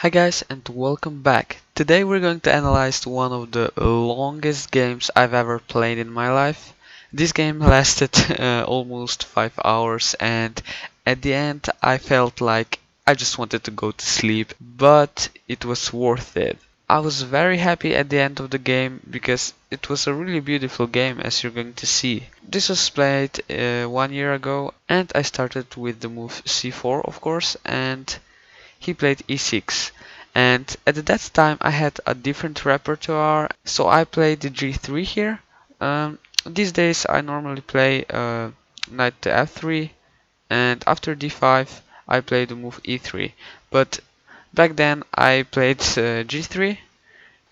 Hi guys and welcome back. Today we're going to analyze one of the longest games I've ever played in my life. This game lasted almost 5 hours and at the end I felt like I just wanted to go to sleep, but it was worth it. I was very happy at the end of the game because it was a really beautiful game, as you're going to see. This was played 1 year ago and I started with the move c4 of course, and he played e6, and at that time I had a different repertoire, so I played the g3 here. These days I normally play knight to f3, and after d5 I play the move e3, but back then I played g3,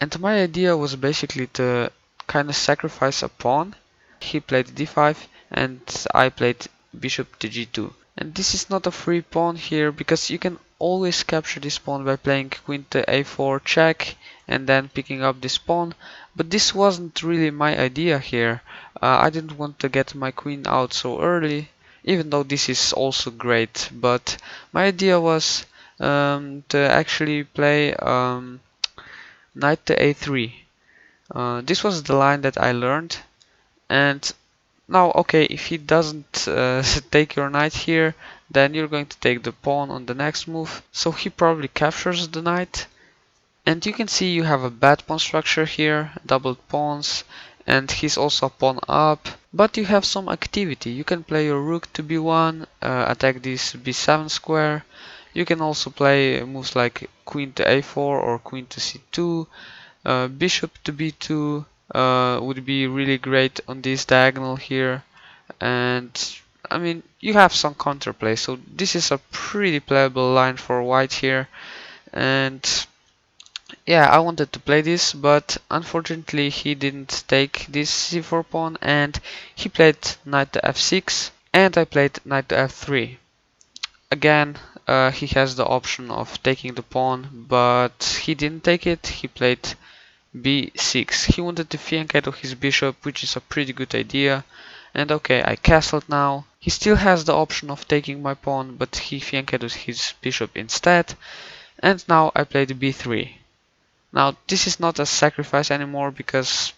and my idea was basically to kind of sacrifice a pawn. He played d5 and I played bishop to g2. And this is not a free pawn here because you can always capture this pawn by playing queen to a4 check and then picking up this pawn. But this wasn't really my idea here. I didn't want to get my queen out so early, even though this is also great. But my idea was to actually play knight to a3. This was the line that I learned, and now okay, if he doesn't take your knight here, then you're going to take the pawn on the next move, so he probably captures the knight. And you can see you have a bad pawn structure here, doubled pawns, and he's also a pawn up, but you have some activity. You can play your rook to b1, attack this b7 square. You can also play moves like queen to a4 or queen to c2. Bishop to b2 would be really great on this diagonal here, and I mean you have some counterplay, so this is a pretty playable line for white here. And yeah, I wanted to play this, but unfortunately he didn't take this c4 pawn, and he played knight to f6 and I played knight to f3. Again, he has the option of taking the pawn, but he didn't take it. He played b6. He wanted to fianchetto his bishop, which is a pretty good idea. And okay, I castled now. He still has the option of taking my pawn, but he fianchettos his bishop instead. And now I played b3. Now this is not a sacrifice anymore, because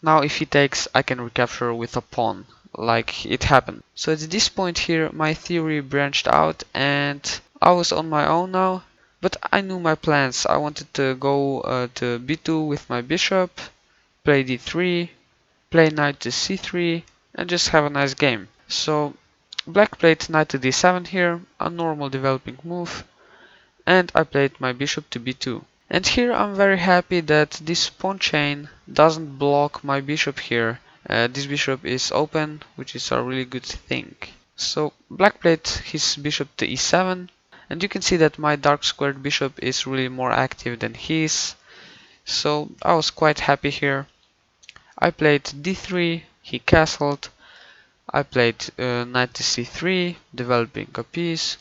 now if he takes, I can recapture with a pawn, like it happened. So at this point here, my theory branched out and I was on my own now. But I knew my plans. I wanted to go to b2 with my bishop, play d3, play knight to c3, and just have a nice game. So black played knight to d7 here, a normal developing move, and I played my bishop to b2. And here I'm very happy that this pawn chain doesn't block my bishop here. This bishop is open, which is a really good thing. So black played his bishop to e7, and you can see that my dark squared bishop is really more active than his. So I was quite happy here. I played d3, he castled. I played knight to c3, developing a piece,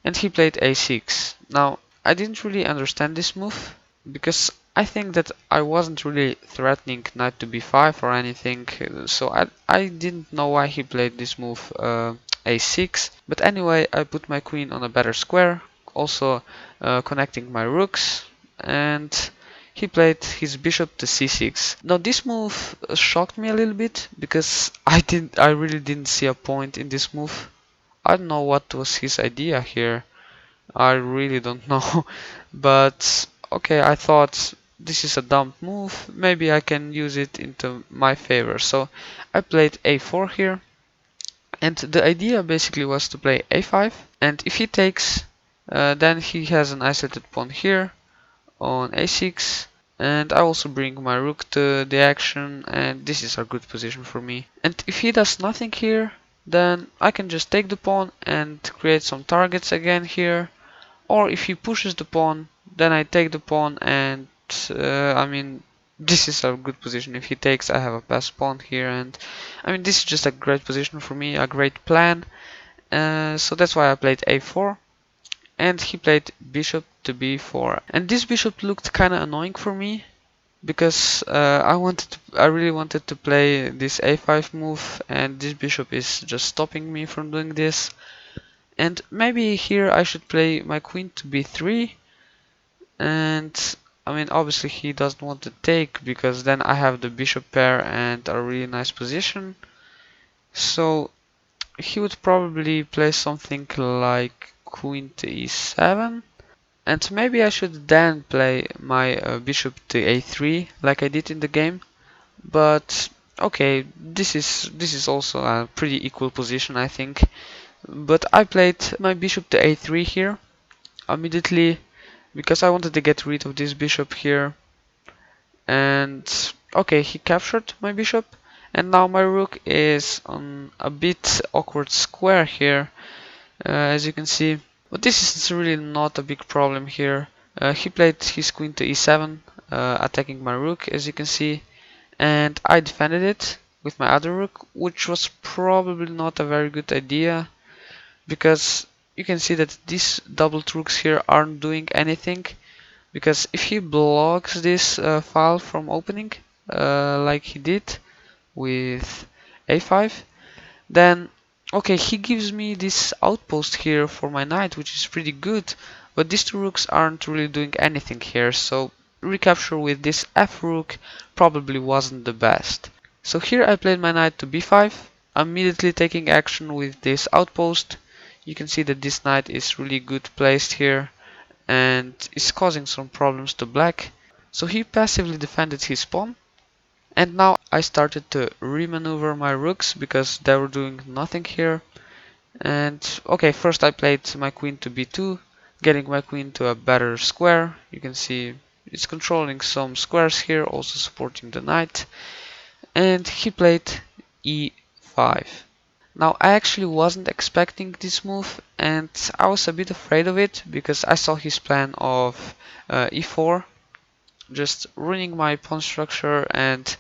and he played a6. Now, I didn't really understand this move, because I think that I wasn't really threatening knight to b5 or anything, so I didn't know why he played this move a6. But anyway, I put my queen on a better square, also connecting my rooks, and he played his bishop to c6. Now this move shocked me a little bit, because I really didn't see a point in this move. I don't know what was his idea here. I really don't know. But okay, I thought this is a dumb move. Maybe I can use it into my favor. So I played a4 here. And the idea basically was to play a5. And if he takes, then he has an isolated pawn here on a6. And I also bring my rook to the action, and this is a good position for me. And if he does nothing here, then I can just take the pawn and create some targets again here. Or if he pushes the pawn, then I take the pawn, and I mean, this is a good position. If he takes, I have a passed pawn here, and I mean, this is just a great position for me, a great plan. So that's why I played a4. And he played bishop to b4, and this bishop looked kind of annoying for me, because I really wanted to play this a5 move, and this bishop is just stopping me from doing this. And maybe here I should play my queen to b3, And I mean, obviously he doesn't want to take because then I have the bishop pair and a really nice position. So he would probably play something like queen to e7. And maybe I should then play my bishop to a3 like I did in the game. But okay, this is also a pretty equal position, I think. But I played my bishop to a3 here immediately because I wanted to get rid of this bishop here. And okay, he captured my bishop, and now my rook is on a bit awkward square here, as you can see. But this is really not a big problem here. He played his queen to e7, attacking my rook, as you can see, and I defended it with my other rook, which was probably not a very good idea, because you can see that these doubled rooks here aren't doing anything, because if he blocks this file from opening, like he did with a5, then okay, he gives me this outpost here for my knight, which is pretty good, but these two rooks aren't really doing anything here, so recapture with this f rook probably wasn't the best. So here I played my knight to b5, immediately taking action with this outpost. You can see that this knight is really good placed here and is causing some problems to black. So he passively defended his pawn, and now I started to remaneuver my rooks because they were doing nothing here. And okay, first I played my queen to b2, getting my queen to a better square. You can see it's controlling some squares here, also supporting the knight. And he played e5. Now I actually wasn't expecting this move, and I was a bit afraid of it because I saw his plan of e4, just ruining my pawn structure and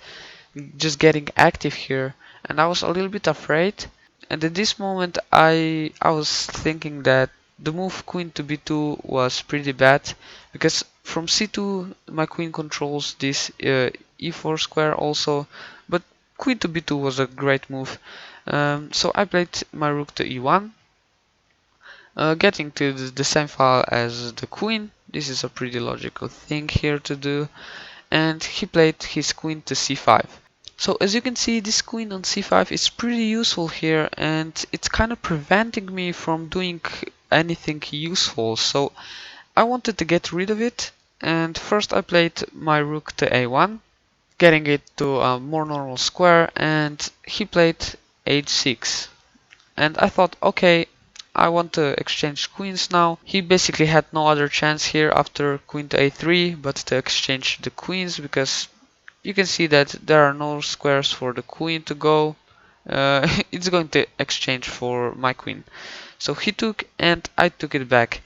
just getting active here, and I was a little bit afraid. And at this moment I was thinking that the move queen to b2 was pretty bad, because from c2 my queen controls this e4 square also, but queen to b2 was a great move. So I played my rook to e1, getting to the same file as the queen. This is a pretty logical thing here to do, and he played his queen to c5. So as you can see, this queen on c5 is pretty useful here, and it's kind of preventing me from doing anything useful. So I wanted to get rid of it, and first I played my rook to a1, getting it to a more normal square, and he played h6. And I thought, okay, I want to exchange queens now. He basically had no other chance here after queen to a3 but to exchange the queens, because you can see that there are no squares for the queen to go. It's going to exchange for my queen. So he took and I took it back.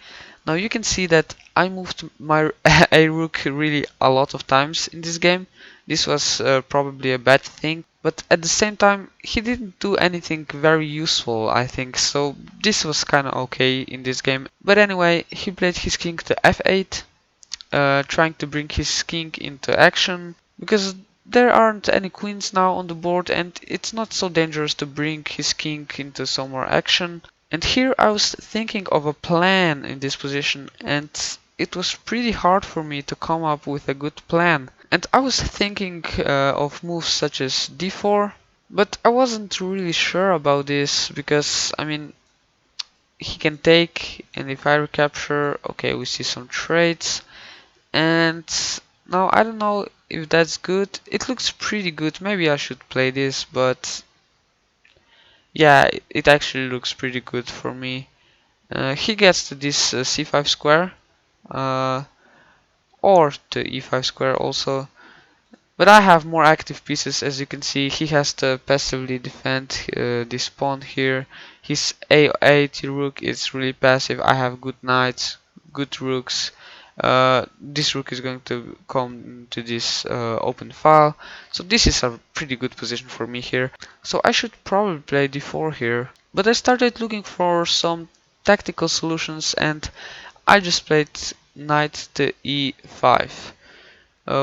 Now you can see that I moved my a rook really a lot of times in this game. This was probably a bad thing, but at the same time he didn't do anything very useful, I think, so this was kind of okay in this game. But anyway, he played his king to f8, trying to bring his king into action, because there aren't any queens now on the board and it's not so dangerous to bring his king into some more action. And here I was thinking of a plan in this position, and it was pretty hard for me to come up with a good plan. And I was thinking of moves such as d4, but I wasn't really sure about this because, I mean, he can take, and if I recapture, okay, we see some trades. And now I don't know if that's good. It looks pretty good. Maybe I should play this, but yeah, it actually looks pretty good for me. He gets to this c5 square, uh, or to e5 square also. But I have more active pieces, as you can see. He has to passively defend this pawn here. His a8 rook is really passive. I have good knights, good rooks. This rook is going to come to this open file. So this is a pretty good position for me here. So I should probably play d4 here. But I started looking for some tactical solutions, and I just played knight to e5.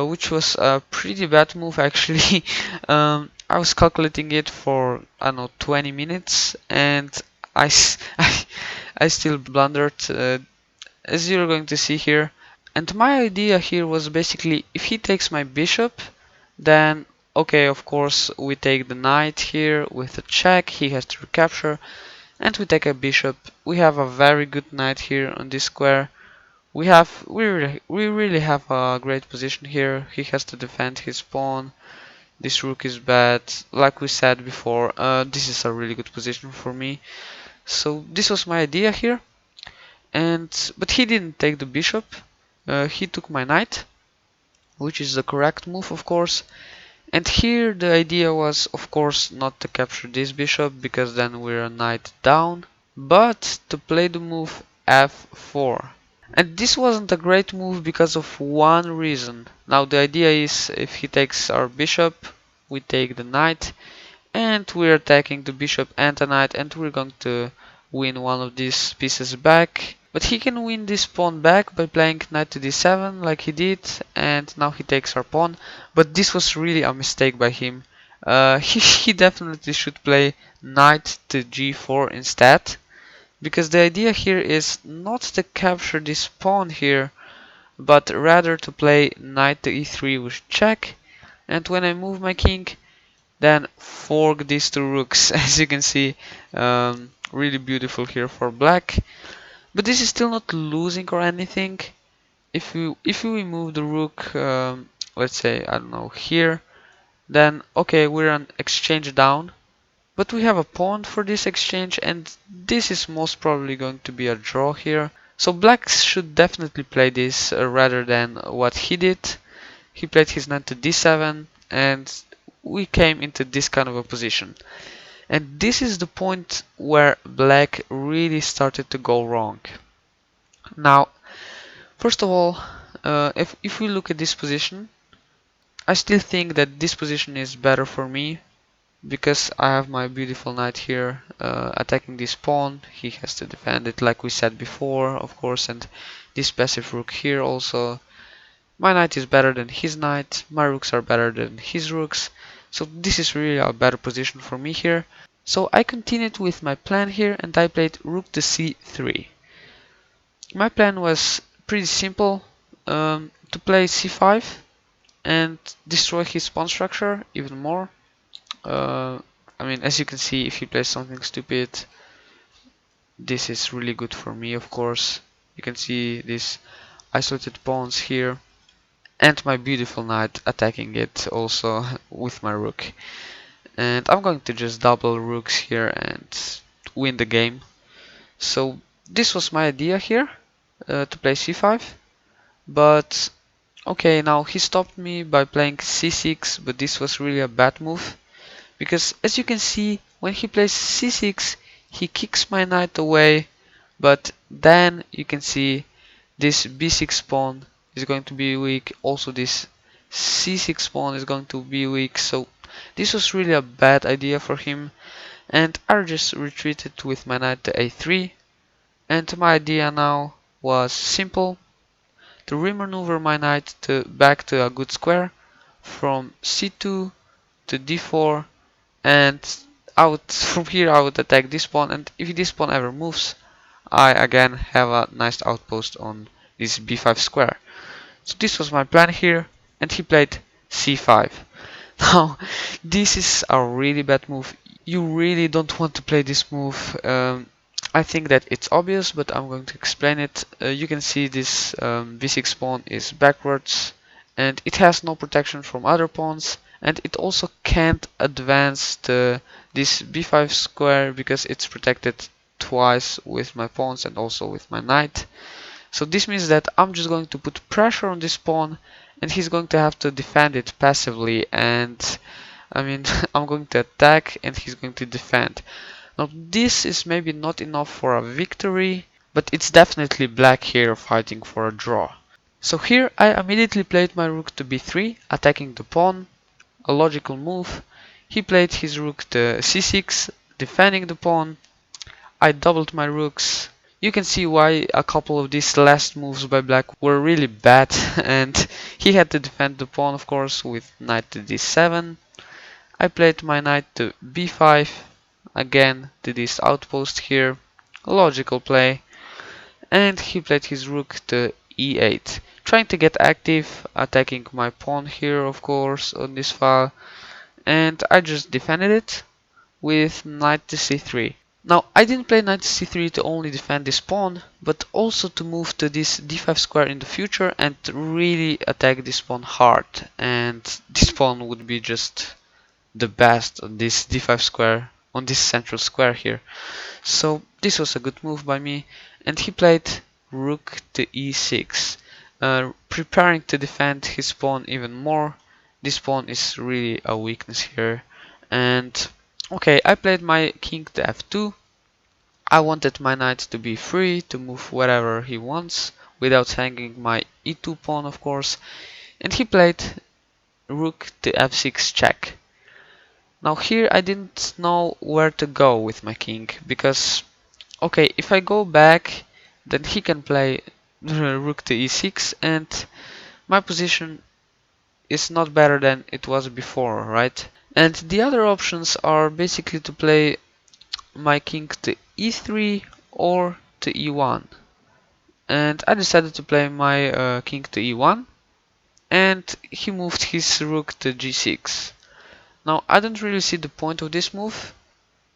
Which was a pretty bad move actually. I was calculating it for, I don't know, 20 minutes, and I still blundered, as you're going to see here. And my idea here was basically if he takes my bishop, then okay, of course we take the knight here with a check, he has to recapture, and we take a bishop. We have a very good knight here on this square. We really have a great position here. He has to defend his pawn. This rook is bad. Like we said before, this is a really good position for me. So this was my idea here. But he didn't take the bishop. He took my knight, which is the correct move, of course. And here the idea was, of course, not to capture this bishop because then we're a knight down, but to play the move f4. And this wasn't a great move because of one reason. Now the idea is if he takes our bishop, we take the knight, and we're attacking the bishop and the knight, and we're going to win one of these pieces back. But he can win this pawn back by playing knight to d7 like he did, and now he takes our pawn. But this was really a mistake by him. He definitely should play knight to g4 instead, because the idea here is not to capture this pawn here, but rather to play knight to e3 with check, and when I move my king, then fork these two rooks. As you can see, really beautiful here for black. But this is still not losing or anything. If we move the rook, let's say, I don't know, here, then okay, we're on exchange down. But we have a pawn for this exchange, and this is most probably going to be a draw here. So black should definitely play this rather than what he did. He played his knight to d7, and we came into this kind of a position. And this is the point where black really started to go wrong. Now, first of all, if we look at this position, I still think that this position is better for me because I have my beautiful knight here attacking this pawn. He has to defend it like we said before, of course, and this passive rook here also. My knight is better than his knight, my rooks are better than his rooks, so this is really a better position for me here. So I continued with my plan here and I played rook to c3. My plan was pretty simple, to play c5 and destroy his pawn structure even more. I mean, as you can see, if he plays something stupid, this is really good for me, of course. You can see these isolated pawns here, and my beautiful knight attacking it also with my rook. And I'm going to just double rooks here and win the game. So this was my idea here, to play c5. But okay, now he stopped me by playing c6, but this was really a bad move. Because as you can see, when he plays c6, he kicks my knight away, but then you can see this b6 pawn is going to be weak, also this c6 pawn is going to be weak, so this was really a bad idea for him, and I just retreated with my knight to a3, and my idea now was simple, to remaneuver my knight back to a good square, from c2 to d4, and from here I would attack this pawn, and if this pawn ever moves, I again have a nice outpost on this b5 square. So this was my plan here, and he played c5. Now, this is a really bad move. You really don't want to play this move. I think that it's obvious, but I'm going to explain it. You can see this b6 pawn is backwards, and it has no protection from other pawns, and it also can't advance to this b5 square because it's protected twice with my pawns and also with my knight. So this means that I'm just going to put pressure on this pawn, and he's going to have to defend it passively, and I mean I'm going to attack and he's going to defend. Now this is maybe not enough for a victory, but it's definitely black here fighting for a draw. So here I immediately played my rook to b3, attacking the pawn, a logical move. He played his rook to c6, defending the pawn. I doubled my rooks. You can see why a couple of these last moves by black were really bad, and he had to defend the pawn, of course, with knight to d7. I played my knight to b5, again to this outpost here, a logical play, and he played his rook to e8, trying to get active, attacking my pawn here, of course, on this file, and I just defended it with knight to c3. Now, I didn't play knight to c3 to only defend this pawn, but also to move to this d5 square in the future and really attack this pawn hard. And this pawn would be just the best on this d5 square, on this central square here. So this was a good move by me, and he played rook to e6, preparing to defend his pawn even more. This pawn is really a weakness here, and okay, I played my king to f2. I wanted my knight to be free to move wherever he wants without hanging my e2 pawn, of course, and he played rook to f6 check. Now here I didn't know where to go with my king, because okay, if I go back, then he can play rook to e6, and my position is not better than it was before, right? And the other options are basically to play my king to e3 or to e1. And I decided to play my king to e1, and he moved his rook to g6. Now I don't really see the point of this move,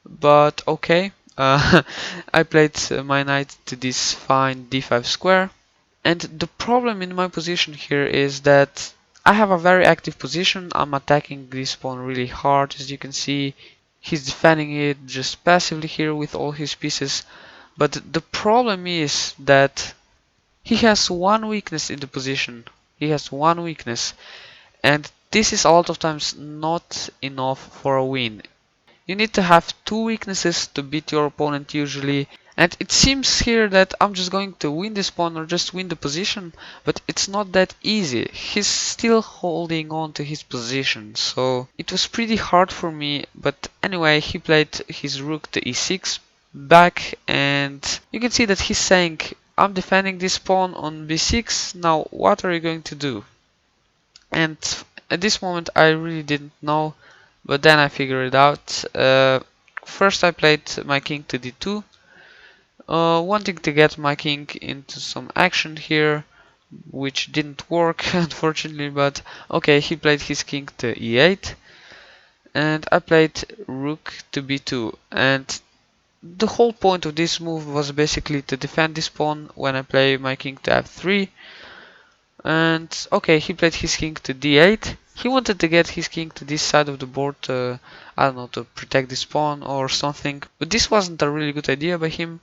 but okay. I played my knight to this fine d5 square, and the problem in my position here is that I have a very active position. I'm attacking this pawn really hard, as you can see. He's defending it just passively here with all his pieces, but the problem is that he has one weakness in the position. He has one weakness, and this is a lot of times not enough for a win. You need to have two weaknesses to beat your opponent usually, and it seems here that I'm just going to win this pawn or just win the position, but it's not that easy. He's still holding on to his position, so it was pretty hard for me. But anyway, he played his rook to e6 back, and you can see that he's saying, I'm defending this pawn on b6, now what are you going to do? And at this moment I really didn't know, but then I figured it out. First I played my king to d2, wanting to get my king into some action here, which didn't work unfortunately, but okay, he played his king to e8, and I played rook to b2, and the whole point of this move was basically to defend this pawn when I play my king to f3. And okay, he played his king to d8. He wanted to get his king to this side of the board to, I don't know, to protect this pawn or something. But this wasn't a really good idea by him.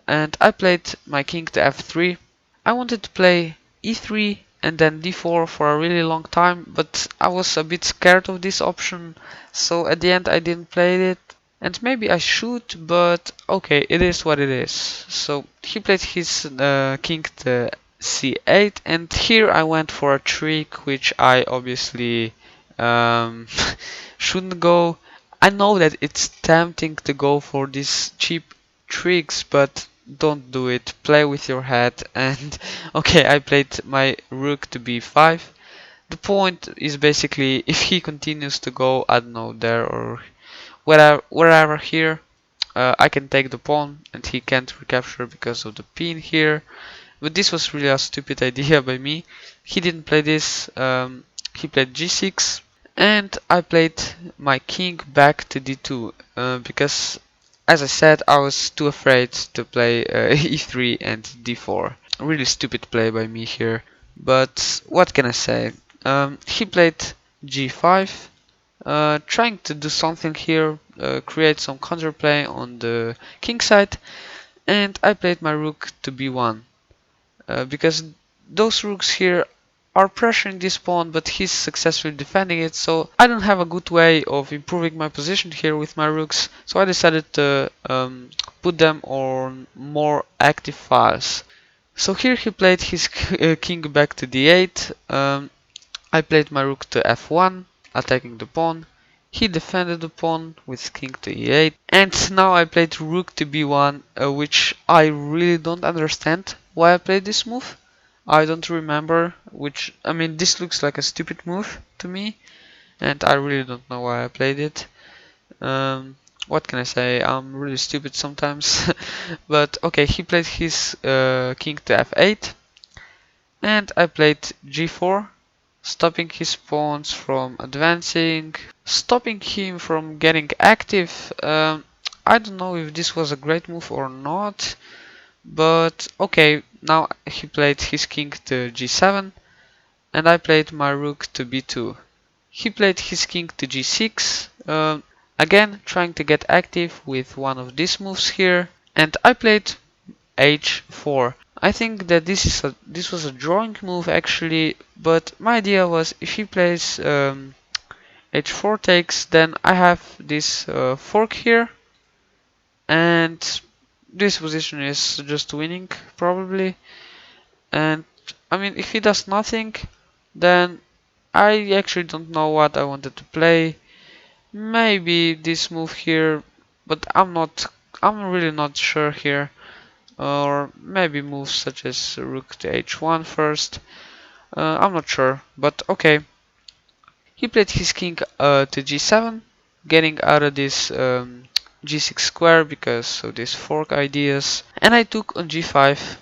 And I played my king to f3. I wanted to play e3 and then d4 for a really long time, but I was a bit scared of this option, so at the end I didn't play it. And maybe I should, but okay, it is what it is. So he played his king to c8, and here I went for a trick which I obviously shouldn't go. I know that it's tempting to go for these cheap tricks, but don't do it. Play with your head. And okay, I played my rook to b5. The point is basically if he continues to go, I don't know, there or wherever here, I can take the pawn and he can't recapture because of the pin here. But this was really a stupid idea by me. He didn't play this, he played g6, and I played my king back to d2, because as I said, I was too afraid to play e3 and d4. Really stupid play by me here, but what can I say? He played g5, trying to do something here, create some counterplay on the king side, and I played my rook to b1, because those rooks here are pressuring this pawn, but he's successfully defending it, so I don't have a good way of improving my position here with my rooks, so I decided to put them on more active files. So here he played his king back to d8. I played my rook to f1, attacking the pawn. He defended the pawn with king to e8. And now I played rook to b1, which I really don't understand why I played this move. I don't remember, which, I mean, this looks like a stupid move to me, and I really don't know why I played it. What can I say? I'm really stupid sometimes. But okay, he played his king to f8. And I played g4, stopping his pawns from advancing, stopping him from getting active. I don't know if this was a great move or not, but okay, now he played his king to g7, and I played my rook to b2. He played his king to g6, again trying to get active with one of these moves here, and I played h4. I think that this was a drawing move actually, but my idea was if he plays h4 takes, then I have this fork here, and this position is just winning probably. And I mean, if he does nothing, then I actually don't know what I wanted to play. Maybe this move here, but I'm really not sure here. Or maybe moves such as rook to h1 first. I'm not sure, but okay. He played his king to g7, getting out of this g6 square because of these fork ideas. And I took on g5.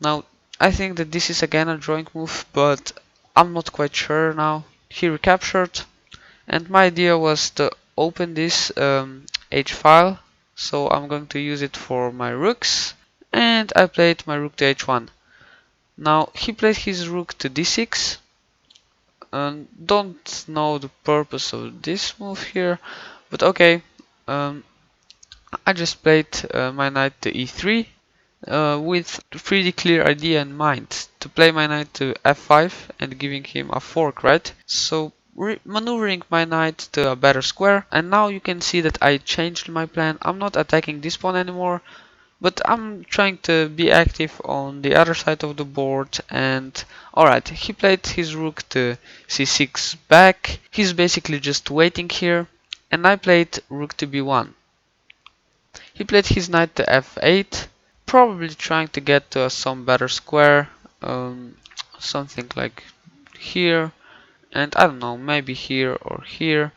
Now, I think that this is again a drawing move, but I'm not quite sure now. He recaptured, and my idea was to open this h file, so I'm going to use it for my rooks. And I played my rook to h1. Now he played his rook to d6. Don't know the purpose of this move here, but okay. Um, I just played my knight to e3 with a pretty clear idea in mind to play my knight to f5 and giving him a fork, right? So maneuvering my knight to a better square, and now you can see that I changed my plan. I'm not attacking this pawn anymore, but I'm trying to be active on the other side of the board. And alright, he played his rook to c6 back. He's basically just waiting here, and I played rook to b1. He played his knight to f8, probably trying to get to some better square, something like here, and I don't know, maybe here or here.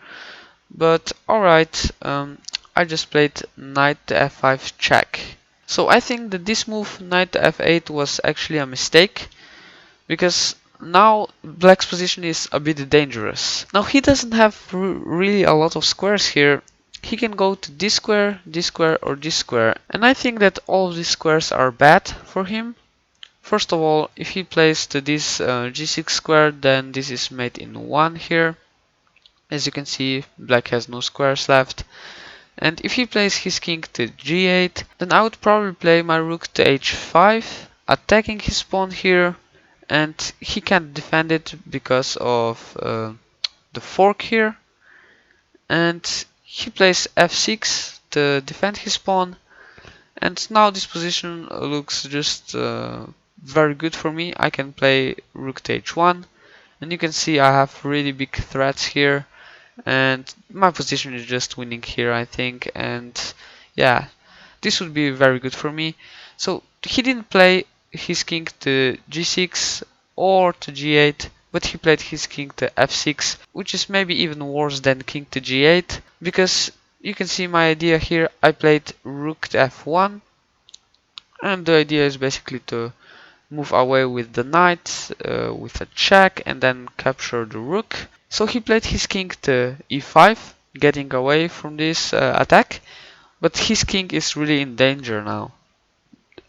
But alright, I just played knight to f5 check. So I think that this move, knight to f8, was actually a mistake, because now black's position is a bit dangerous. Now he doesn't have really a lot of squares here. He can go to this square, or this square, and I think that all of these squares are bad for him. First of all, if he plays to this g6 square, then this is made in one here. As you can see, black has no squares left. And if he plays his king to g8, then I would probably play my rook to h5, attacking his pawn here, and he can't defend it because of the fork here. And he plays f6 to defend his pawn, and now this position looks just very good for me. I can play rook to h1, and you can see I have really big threats here, and my position is just winning here, I think. And yeah, this would be very good for me. So he didn't play his king to g6 or to g8, but he played his king to f6, which is maybe even worse than king to g8, because you can see my idea here. I played rook to f1, and the idea is basically to move away with the knight with a check and then capture the rook. So he played his king to e5, getting away from this attack, but his king is really in danger now.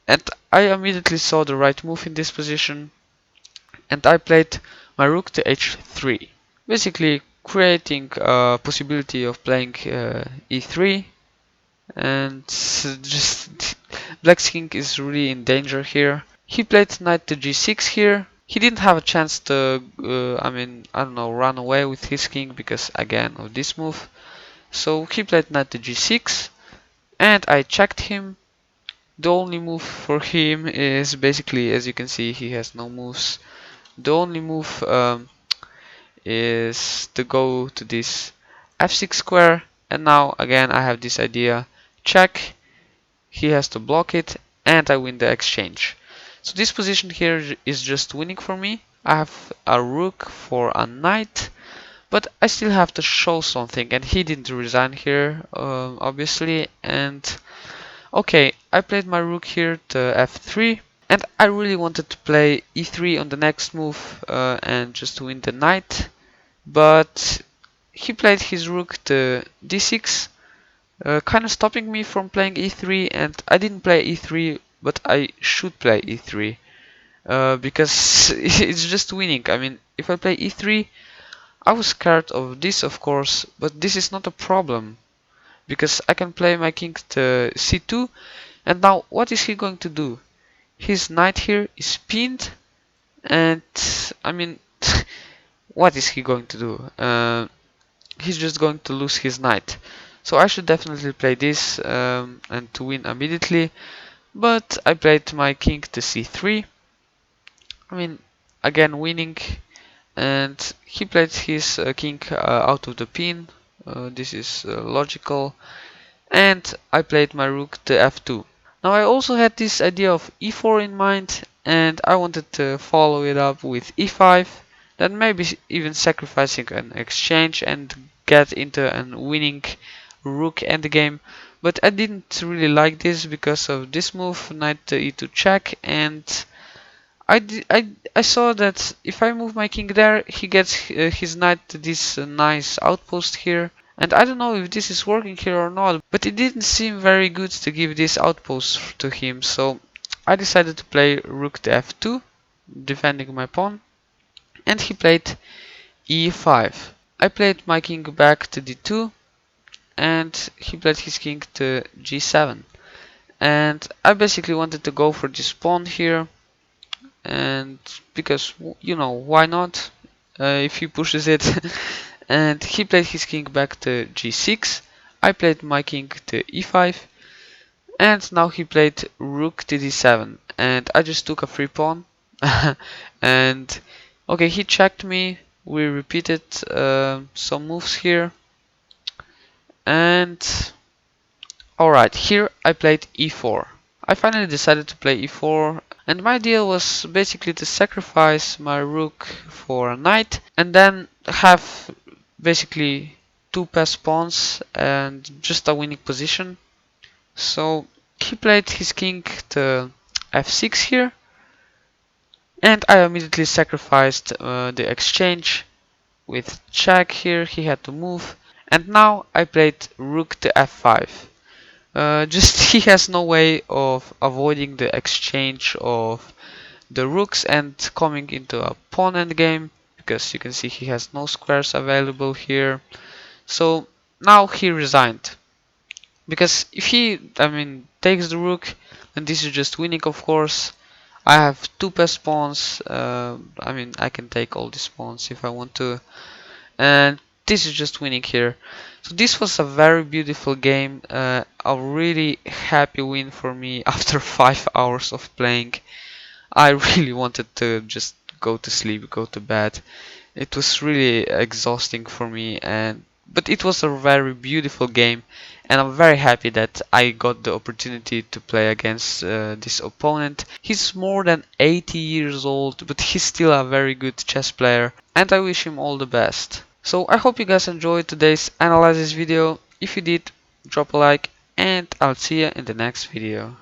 And I immediately saw the right move in this position, and I played my rook to h3, basically creating a possibility of playing e3. And just black's king is really in danger here. He played knight to g6 here. He didn't have a chance to, I don't know, run away with his king because, again, of this move. So he played knight to g6, and I checked him. The only move for him is basically, as you can see, he has no moves. The only move is to go to this f6 square, and now again I have this idea: check. He has to block it, and I win the exchange. So this position here is just winning for me. I have a rook for a knight, but I still have to show something, and he didn't resign here, obviously. And okay, I played my rook here to f3, And I really wanted to play e3 on the next move and just win the knight, but he played his rook to d6, kind of stopping me from playing e3, and I didn't play e3, but I should play e3 because it's just winning. I mean, if I play e3, I was scared of this, of course, but this is not a problem because I can play my king to c2, and now what is he going to do? His knight here is pinned, and I mean, what is he going to do? He's just going to lose his knight. So I should definitely play this and to win immediately. But I played my king to c3. I mean, again winning, and he played his king out of the pin. This is logical. And I played my rook to f2. Now I also had this idea of e4 in mind, and I wanted to follow it up with e5, then maybe even sacrificing an exchange and get into a winning rook endgame. But I didn't really like this because of this move, knight to e2 check, and I saw that if I move my king there, he gets his knight to this nice outpost here. And I don't know if this is working here or not, but it didn't seem very good to give this outpost to him, so I decided to play rook to f2, defending my pawn, and he played e5. I played my king back to d2, and he played his king to g7. And I basically wanted to go for this pawn here, and because, you know, why not, if he pushes it. And he played his king back to g6. I played my king to e5, and now he played rook to d7, and I just took a free pawn. And okay, he checked me. We repeated some moves here, and alright, here I played e4. I finally decided to play e4, and my idea was basically to sacrifice my rook for a knight and then have basically two passed pawns and just a winning position. So he played his king to f6 here, and I immediately sacrificed the exchange with check here. He had to move, and now I played rook to f5. Just he has no way of avoiding the exchange of the rooks and coming into a pawn endgame, because you can see he has no squares available here. So now he resigned, because if he, I mean, takes the rook, then this is just winning, of course. I have two passed pawns. I mean, I can take all these pawns if I want to, and this is just winning here. So this was a very beautiful game, a really happy win for me after 5 hours of playing. I really wanted to just go to sleep, go to bed. It was really exhausting for me, and but it was a very beautiful game, and I'm very happy that I got the opportunity to play against this opponent. He's more than 80 years old, but he's still a very good chess player, and I wish him all the best. So I hope you guys enjoyed today's analysis video. If you did, drop a like, and I'll see you in the next video.